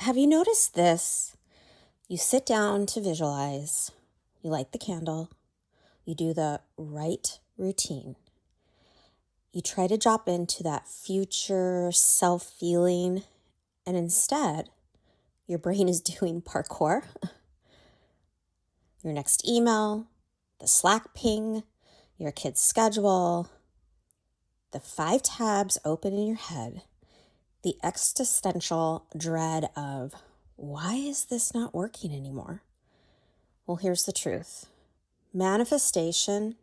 Have you noticed this? You sit down to visualize, you light the candle, you do the right routine. You try to drop into that future self feeling, and instead, your brain is doing parkour. Your next email, the Slack ping, your kid's schedule, the 5 tabs open in your head, the existential dread of, why is this not working anymore? Well, here's the truth. Manifestation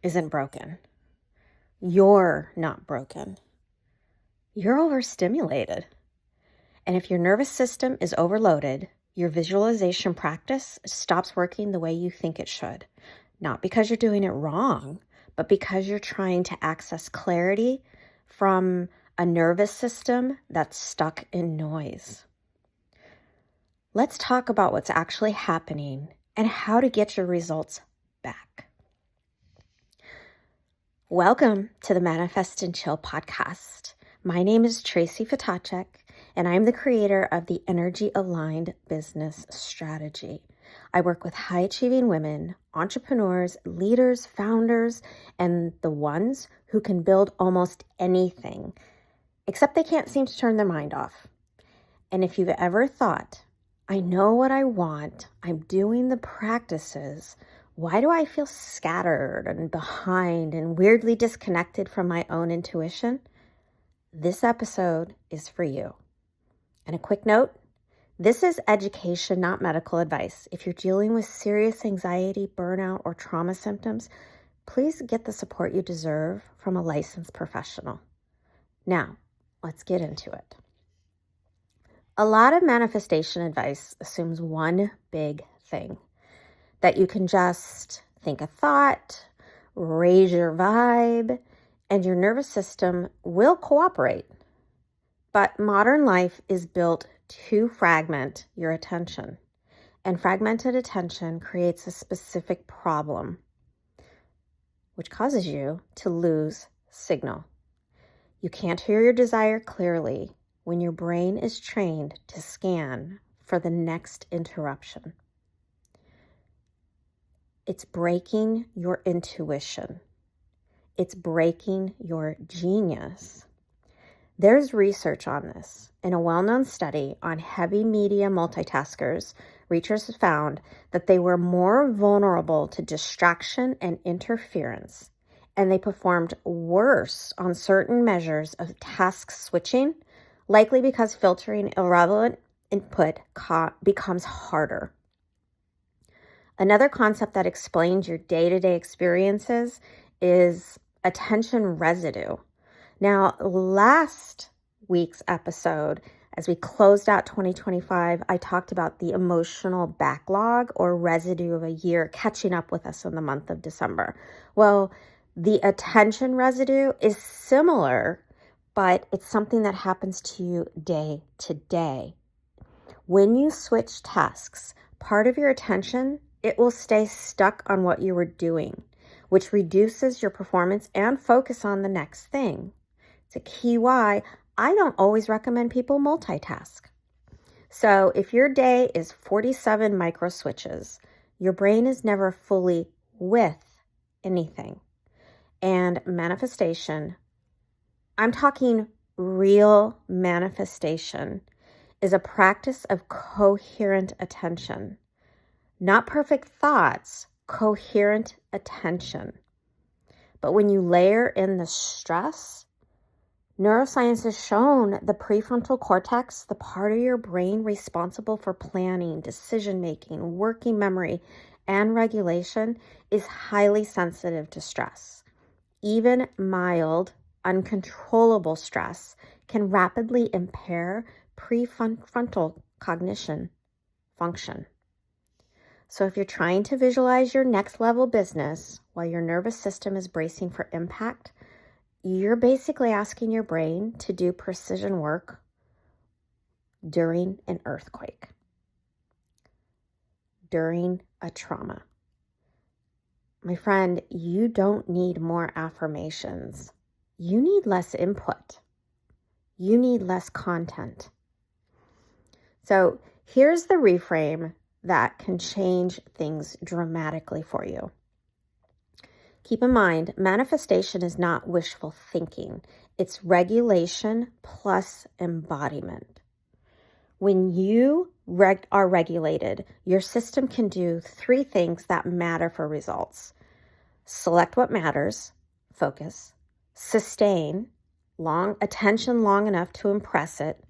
isn't broken. You're not broken. You're overstimulated. And if your nervous system is overloaded, your visualization practice stops working the way you think it should. Not because you're doing it wrong, but because you're trying to access clarity from a nervous system that's stuck in noise. Let's talk about what's actually happening and how to get your results back. Welcome to the Manifest and Chill podcast. My name is Tracy Ftacek, and I'm the creator of the Energy Aligned Business Strategy. I work with high-achieving women, entrepreneurs, leaders, founders, and the ones who can build almost anything, except they can't seem to turn their mind off. And if you've ever thought, I know what I want, I'm doing the practices, why do I feel scattered and behind and weirdly disconnected from my own intuition? This episode is for you. And a quick note, this is education, not medical advice. If you're dealing with serious anxiety, burnout, or trauma symptoms, please get the support you deserve from a licensed professional. Now, let's get into it. A lot of manifestation advice assumes one big thing, that you can just think a thought, raise your vibe, and your nervous system will cooperate. But modern life is built to fragment your attention, and fragmented attention creates a specific problem, which causes you to lose signal. You can't hear your desire clearly when your brain is trained to scan for the next interruption. It's breaking your intuition. It's breaking your genius. There's research on this. In a well-known study on heavy media multitaskers, researchers found that they were more vulnerable to distraction and interference, and they performed worse on certain measures of task switching, likely because filtering irrelevant input becomes harder. Another concept that explains your day-to-day experiences is attention residue. Now, last week's episode, as we closed out 2025, I talked about the emotional backlog or residue of a year catching up with us in the month of December. Well, the attention residue is similar, but it's something that happens to you day to day. When you switch tasks, part of your attention, it will stay stuck on what you were doing, which reduces your performance and focus on the next thing. It's a key why I don't always recommend people multitask. So if your day is 47 micro switches, your brain is never fully with anything. And manifestation, I'm talking real manifestation, is a practice of coherent attention. Not perfect thoughts, coherent attention. But when you layer in the stress, neuroscience has shown the prefrontal cortex, the part of your brain responsible for planning, decision-making, working memory, and regulation, is highly sensitive to stress. Even mild, uncontrollable stress can rapidly impair prefrontal cognition function. So if you're trying to visualize your next level business while your nervous system is bracing for impact, you're basically asking your brain to do precision work during an earthquake, during a trauma. My friend, you don't need more affirmations. You need less input. You need less content. So here's the reframe that can change things dramatically for you. Keep in mind, manifestation is not wishful thinking. It's regulation plus embodiment. When you are regulated, your system can do 3 things that matter for results. Select what matters, focus. Sustain, attention long enough to impress it,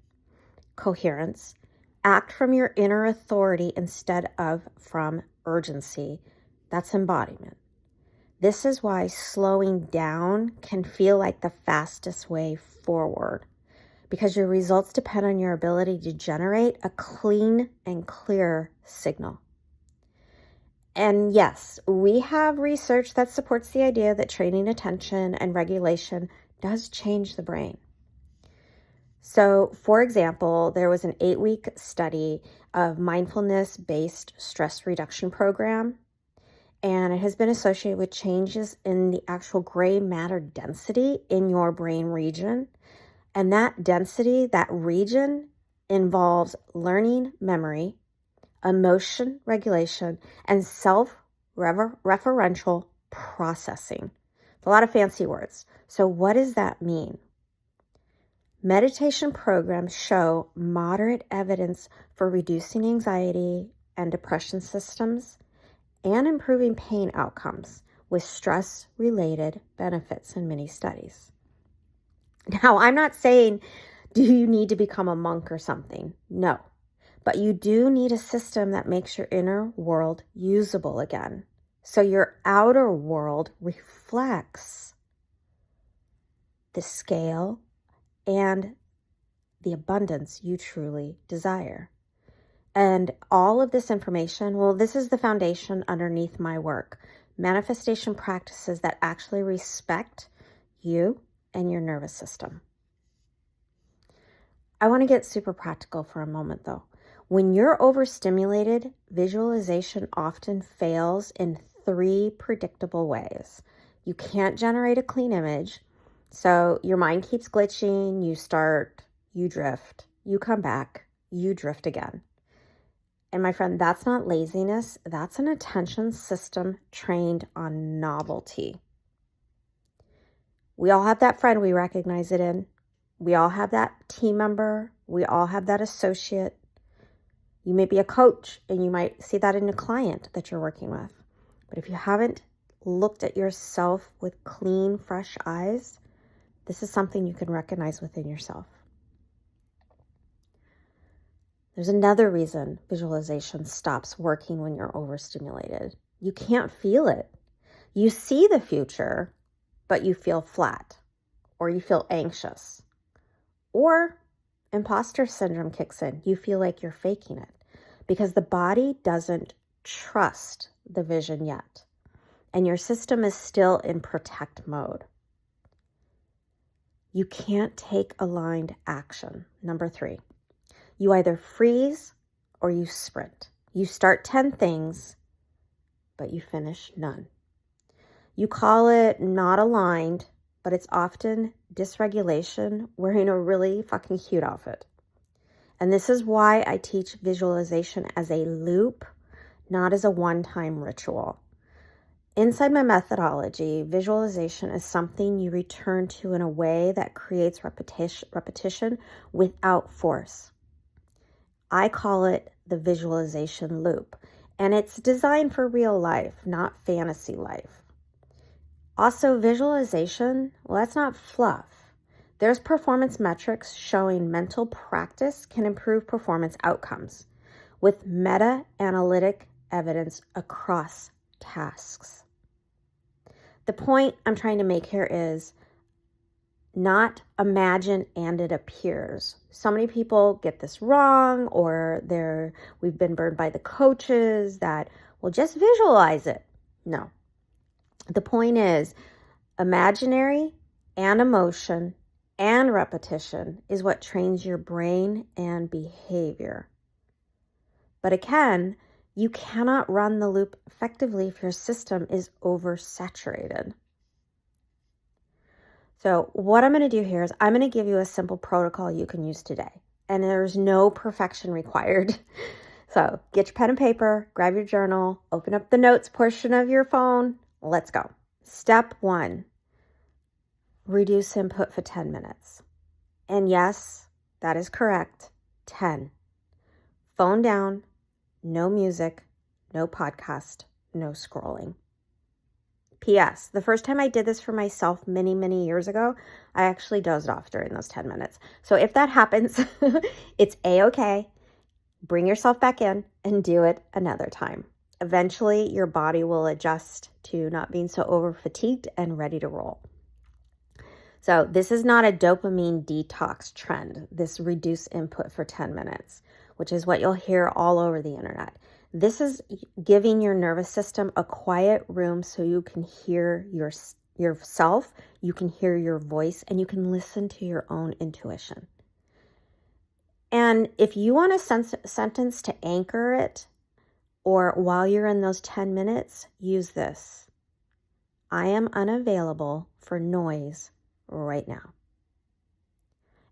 coherence. Act from your inner authority instead of from urgency. That's embodiment. This is why slowing down can feel like the fastest way forward, because your results depend on your ability to generate a clean and clear signal. And yes, we have research that supports the idea that training attention and regulation does change the brain. So, for example, there was an 8-week study of mindfulness-based stress reduction program, and it has been associated with changes in the actual gray matter density in your brain region. And that density, that region, involves learning memory, emotion regulation, and self-referential processing. It's a lot of fancy words. So what does that mean? Meditation programs show moderate evidence for reducing anxiety and depression systems and improving pain outcomes with stress-related benefits in many studies. Now, I'm not saying, do you need to become a monk or something? No, but you do need a system that makes your inner world usable again, so your outer world reflects the scale and the abundance you truly desire. And all of this information, well, this is the foundation underneath my work. Manifestation practices that actually respect you and your nervous system. I want to get super practical for a moment though. When you're overstimulated, visualization often fails in 3 predictable ways. You can't generate a clean image, so your mind keeps glitching, you drift, you come back, you drift again. And my friend, that's not laziness, that's an attention system trained on novelty. We all have that friend we recognize it in. We all have that team member. We all have that associate. You may be a coach and you might see that in a client that you're working with. But if you haven't looked at yourself with clean, fresh eyes, this is something you can recognize within yourself. There's another reason visualization stops working when you're overstimulated. You can't feel it. You see the future, but you feel flat, or you feel anxious, or imposter syndrome kicks in. You feel like you're faking it because the body doesn't trust the vision yet, and your system is still in protect mode. You can't take aligned action. Number 3, you either freeze or you sprint. You start 10 things, but you finish none. You call it not aligned, but it's often dysregulation wearing a really fucking cute outfit. And this is why I teach visualization as a loop, not as a one-time ritual. Inside my methodology, visualization is something you return to in a way that creates repetition without force. I call it the visualization loop, and it's designed for real life, not fantasy life. Also, visualization, well, that's not fluff. There's performance metrics showing mental practice can improve performance outcomes with meta-analytic evidence across tasks. The point I'm trying to make here is not imagine and it appears. So many people get this wrong, or we've been burned by the coaches that, well, just visualize it. No. The point is, imaginary and emotion and repetition is what trains your brain and behavior. But again, you cannot run the loop effectively if your system is oversaturated. So what I'm going to do here is I'm going to give you a simple protocol you can use today. and there's no perfection required. So get your pen and paper, grab your journal, open up the notes portion of your phone. Let's go. Step 1, reduce input for 10 minutes. And yes, that is correct. 10. Phone down, no music, no podcast, no scrolling. P.S. The first time I did this for myself many, many years ago, I actually dozed off during those 10 minutes. So if that happens, it's A-okay. Bring yourself back in and do it another time. Eventually, your body will adjust to not being so over-fatigued and ready to roll. So this is not a dopamine detox trend, this reduce input for 10 minutes, which is what you'll hear all over the internet. This is giving your nervous system a quiet room so you can hear yourself, you can hear your voice, and you can listen to your own intuition. And if you want a sentence to anchor it, or while you're in those 10 minutes, use this. I am unavailable for noise right now.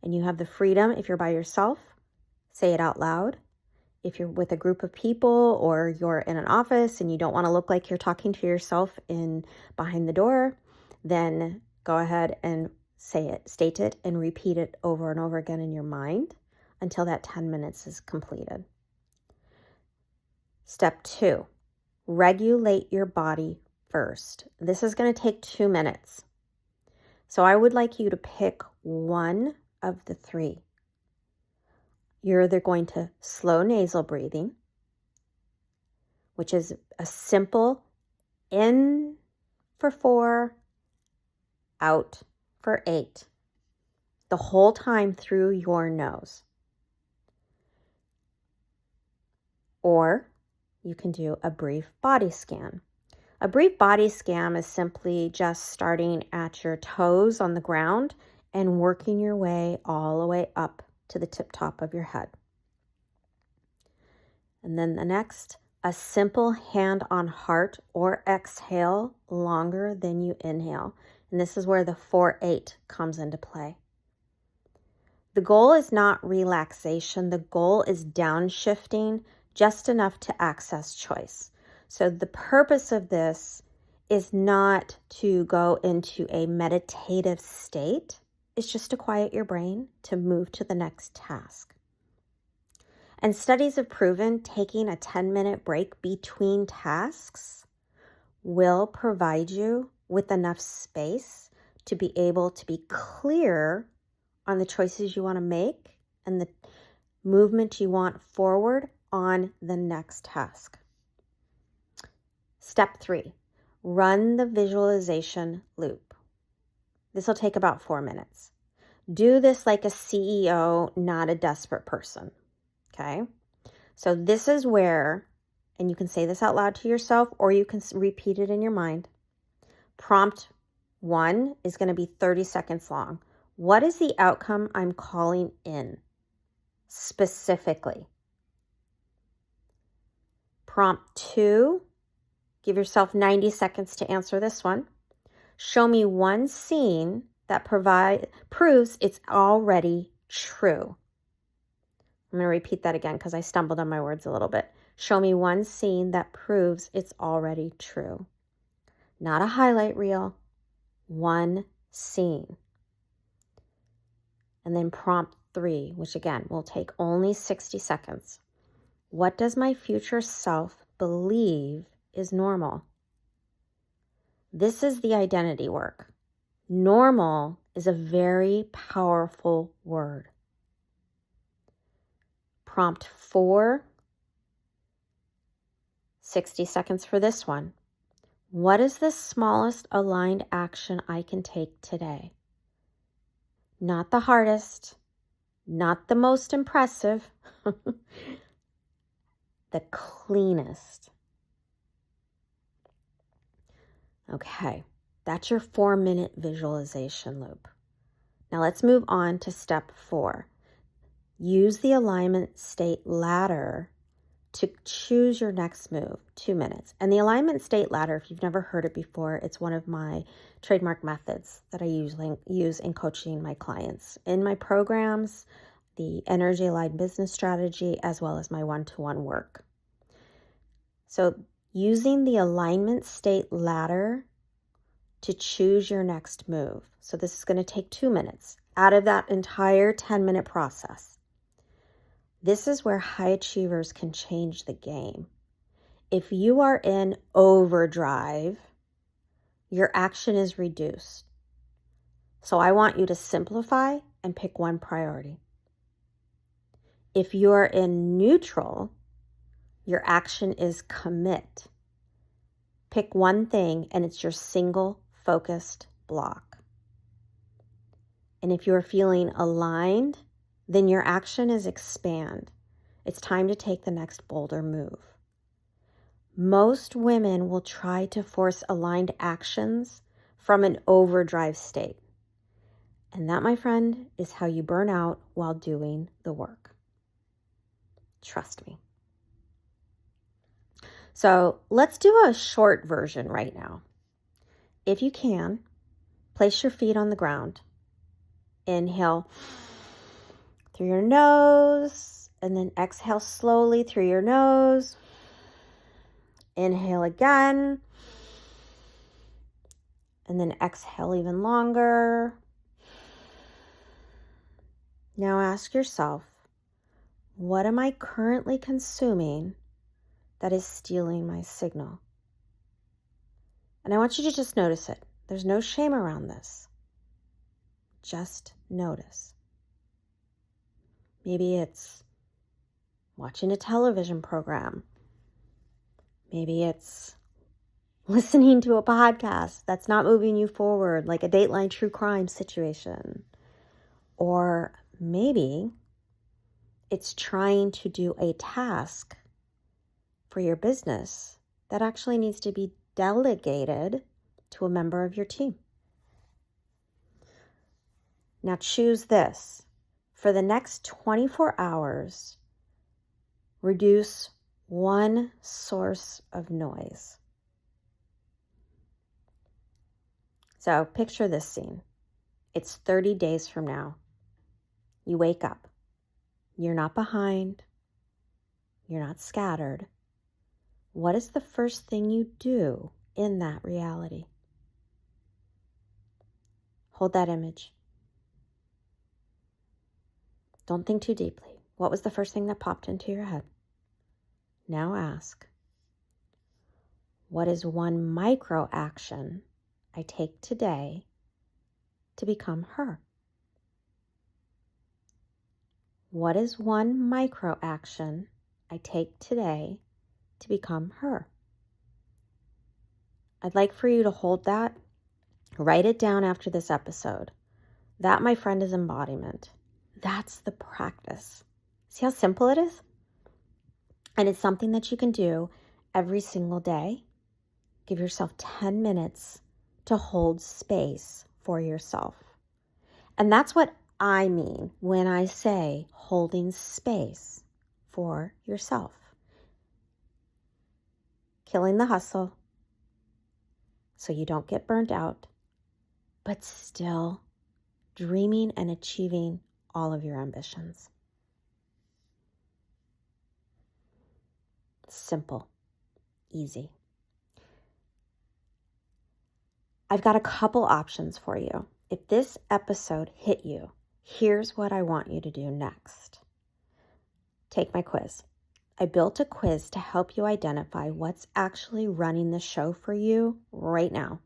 And you have the freedom, if you're by yourself, say it out loud. If you're with a group of people or you're in an office and you don't want to look like you're talking to yourself behind the door, then go ahead and say it, state it, and repeat it over and over again in your mind until that 10 minutes is completed. Step 2, regulate your body first. This is going to take 2 minutes. So I would like you to pick one of the 3. You're either going to slow nasal breathing, which is a simple in for 4, out for 8, the whole time through your nose. Or you can do a brief body scan. A brief body scan is simply just starting at your toes on the ground and working your way all the way up to the tip top of your head. And then the next, a simple hand on heart or exhale longer than you inhale. And this is where the 4-8 comes into play. The goal is not relaxation. The goal is downshifting just enough to access choice. So the purpose of this is not to go into a meditative state. It's just to quiet your brain to move to the next task. And studies have proven taking a 10-minute break between tasks will provide you with enough space to be able to be clear on the choices you want to make and the movement you want forward on the next task. Step 3, run the visualization loop. This will take about 4 minutes. Do this like a CEO, not a desperate person. Okay? So this is where, and you can say this out loud to yourself or you can repeat it in your mind. Prompt 1 is going to be 30 seconds long. What is the outcome I'm calling in specifically? Prompt 2, give yourself 90 seconds to answer this one. Show me one scene that proves it's already true. I'm going to repeat that again because I stumbled on my words a little bit. Show me one scene that proves it's already true. Not a highlight reel, one scene. And then prompt 3, which again will take only 60 seconds. What does my future self believe is normal? This is the identity work. Normal is a very powerful word. Prompt 4, 60 seconds for this one. What is the smallest aligned action I can take today? Not the hardest, not the most impressive, the cleanest. Okay, that's your 4-minute visualization loop. Now let's move on to step 4. Use the alignment state ladder to choose your next move, 2 minutes. And the alignment state ladder, if you've never heard it before, it's one of my trademark methods that I use in coaching my clients. In my programs, the energy aligned business strategy, as well as my one-to-one work. So using the alignment state ladder to choose your next move. So this is going to take 2 minutes out of that entire 10-minute process. This is where high achievers can change the game. If you are in overdrive, your action is reduced. So I want you to simplify and pick one priority. If you're in neutral, your action is commit. Pick one thing and it's your single focused block. And if you're feeling aligned, then your action is expand. It's time to take the next bolder move. Most women will try to force aligned actions from an overdrive state. And that, my friend, is how you burn out while doing the work. Trust me. So let's do a short version right now. If you can, place your feet on the ground. Inhale through your nose, and then exhale slowly through your nose. Inhale again, and then exhale even longer. Now ask yourself, what am I currently consuming that is stealing my signal? And I want you to just notice it. There's no shame around this. Just notice. Maybe it's watching a television program. Maybe it's listening to a podcast that's not moving you forward, like a Dateline true crime situation. Or maybe it's trying to do a task for your business that actually needs to be delegated to a member of your team. Now choose this. For the next 24 hours, reduce one source of noise. So picture this scene. It's 30 days from now. You wake up. You're not behind. You're not scattered. What is the first thing you do in that reality? Hold that image. Don't think too deeply. What was the first thing that popped into your head? Now ask, what is one micro action I take today to become her? What is one micro action I take today to become her? I'd like for you to hold that, write it down after this episode. That, my friend, is embodiment. That's the practice. See how simple it is? And it's something that you can do every single day. Give yourself 10 minutes to hold space for yourself. And that's what I mean when I say holding space for yourself. Killing the hustle so you don't get burnt out, but still dreaming and achieving all of your ambitions. Simple, easy. I've got a couple options for you. If this episode hit you, here's what I want you to do next. Take my quiz. I built a quiz to help you identify what's actually running the show for you right now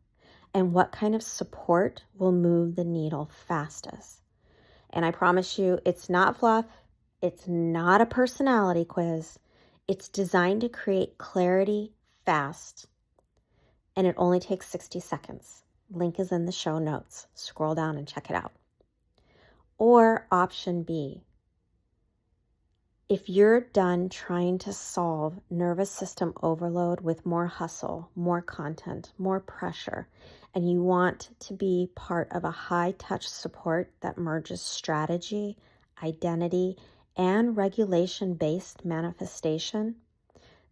and what kind of support will move the needle fastest. And I promise you, it's not fluff. It's not a personality quiz. It's designed to create clarity fast. And it only takes 60 seconds. Link is in the show notes. Scroll down and check it out. Or option B. If you're done trying to solve nervous system overload with more hustle, more content, more pressure, and you want to be part of a high-touch support that merges strategy, identity, and regulation-based manifestation,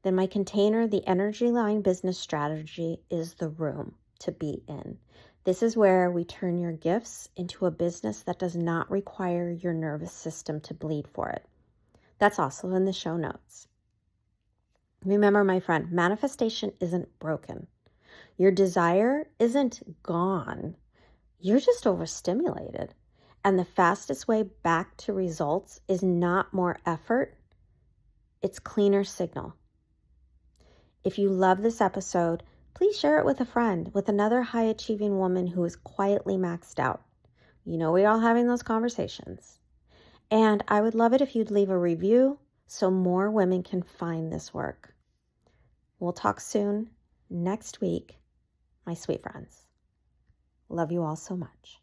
then my container, the Energy Line Business Strategy, is the room to be in. This is where we turn your gifts into a business that does not require your nervous system to bleed for it. That's also in the show notes. Remember, my friend, manifestation isn't broken. Your desire isn't gone. You're just overstimulated. And the fastest way back to results is not more effort, it's cleaner signal. If you love this episode, please share it with a friend, with another high-achieving woman who is quietly maxed out. You know, we're all having those conversations. And I would love it if you'd leave a review so more women can find this work. We'll talk soon next week, my sweet friends. Love you all so much.